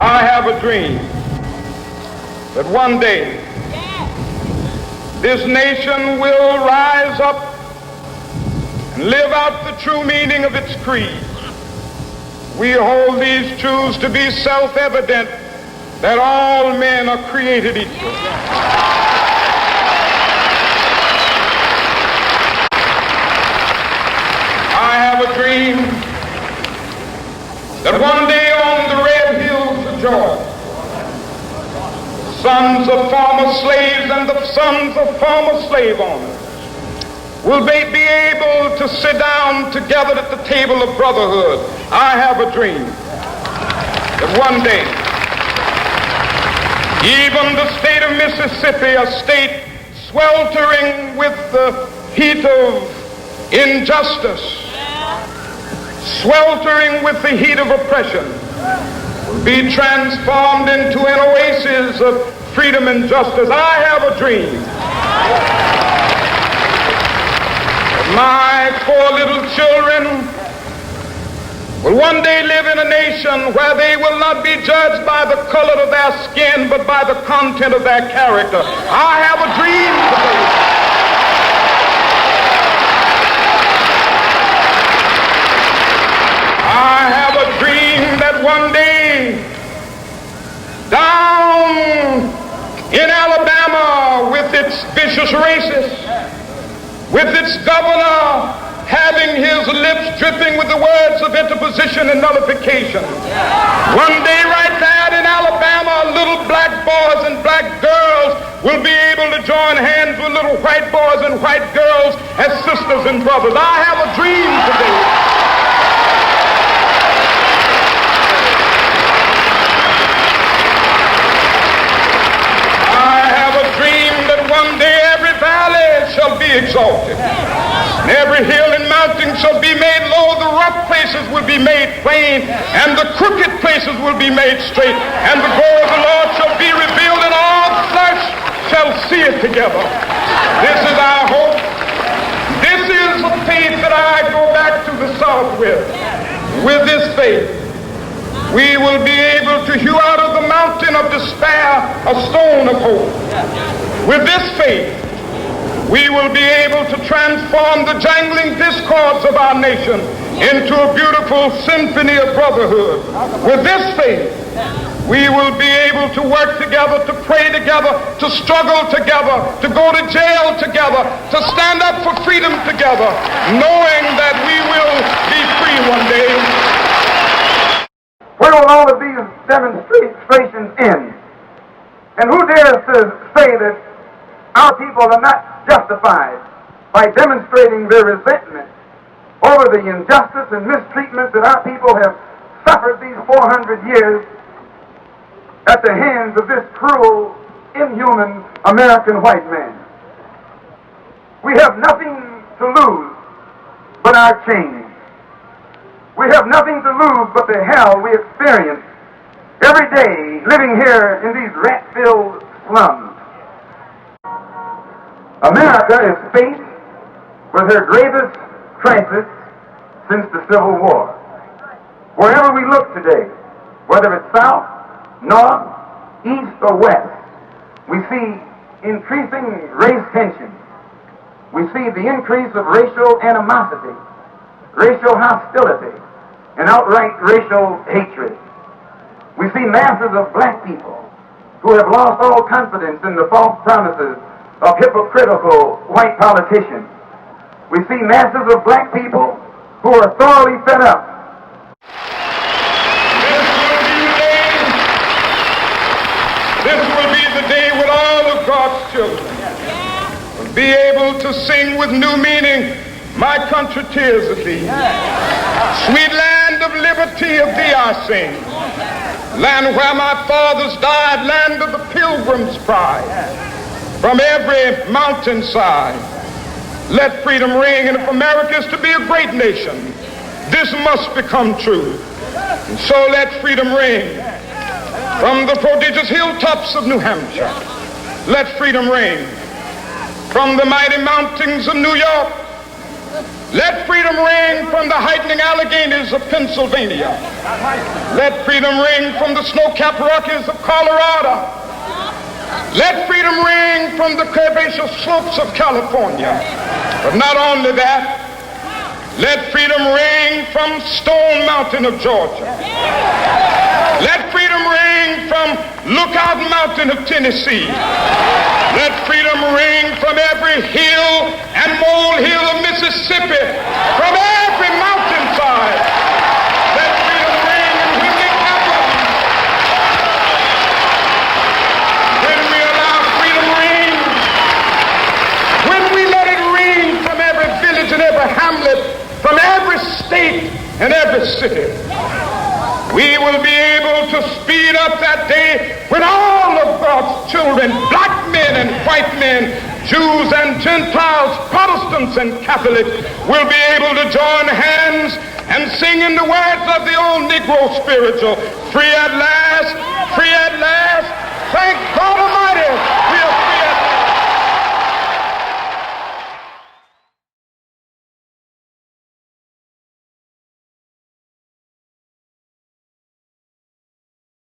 I have a dream that one day this nation will rise up and live out the true meaning of its creed. We hold these truths to be self-evident, that all men are created equal. I have a dream that one day on the red hills of Georgia, sons of former slaves and the sons of former slave owners will be able to sit down together at the table of brotherhood. I have a dream that one day, even the state of Mississippi, a state sweltering with the heat of injustice, sweltering with the heat of oppression, will be transformed into an oasis of freedom and justice. I have a dream. My 4 little children will one day live in a nation where they will not be judged by the color of their skin, but by the content of their character. I have a dream today. I have a dream that one day, down in Alabama, with its vicious racists, with its governor having his lips dripping with the words of interposition and nullification, one day right there in Alabama, little black boys and black girls will be able to join hands with little white boys and white girls as sisters and brothers. I have a dream today. One day every valley shall be exalted, and every hill and mountain shall be made low. The rough places will be made plain, and the crooked places will be made straight, and the glory of the Lord shall be revealed, and all flesh shall see it together. This is our hope. This is the faith that I go back to the South with. With this faith, we will be able to hew out of the mountain of despair a stone of hope. With this faith, we will be able to transform the jangling discords of our nation into a beautiful symphony of brotherhood. With this faith, we will be able to work together, to pray together, to struggle together, to go to jail together, to stand up for freedom together, knowing that we will be free one day. Where will all of these demonstrations end? And who dares to say that our people are not justified by demonstrating their resentment over the injustice and mistreatment that our people have suffered these 400 years at the hands of this cruel, inhuman American white man? We have nothing to lose but our chains. We have nothing to lose but the hell we experience every day living here in these rat-filled slums. America is faced with her gravest crisis since the Civil War. Wherever we look today, whether it's south, north, east, or west, we see increasing race tension. We see the increase of racial animosity, racial hostility, and outright racial hatred. We see masses of black people who have lost all confidence in the false promises of hypocritical white politicians. We see masses of black people who are thoroughly fed up. This will be the day when all of God's children will be able to sing with new meaning, "My country, tears of thee. Sweet land of liberty, of thee I sing. Land where my fathers died, land of the pilgrim's pride. From every mountainside, let freedom ring." And if America is to be a great nation, this must become true. And so let freedom ring. From the prodigious hilltops of New Hampshire, let freedom ring. From the mighty mountains of New York Let freedom ring from the heightening Alleghenies of Pennsylvania. Let freedom ring from the snow-capped Rockies of Colorado. Let freedom ring from the curvaceous slopes of California. But not only that, let freedom ring from Stone Mountain of Georgia. Let freedom ring from Lookout Mountain of Tennessee. Let freedom ring from every hill and molehill of Mississippi, from every mountainside. Let freedom ring in Whitley Capitol. When we allow freedom ring, when we let it ring from every village and every hamlet, from every state and every city, we will be able to speed up that day when all of God's children, black men and white men, Jews and Gentiles, Protestants and Catholics, will be able to join hands and sing in the words of the old Negro spiritual, free at last,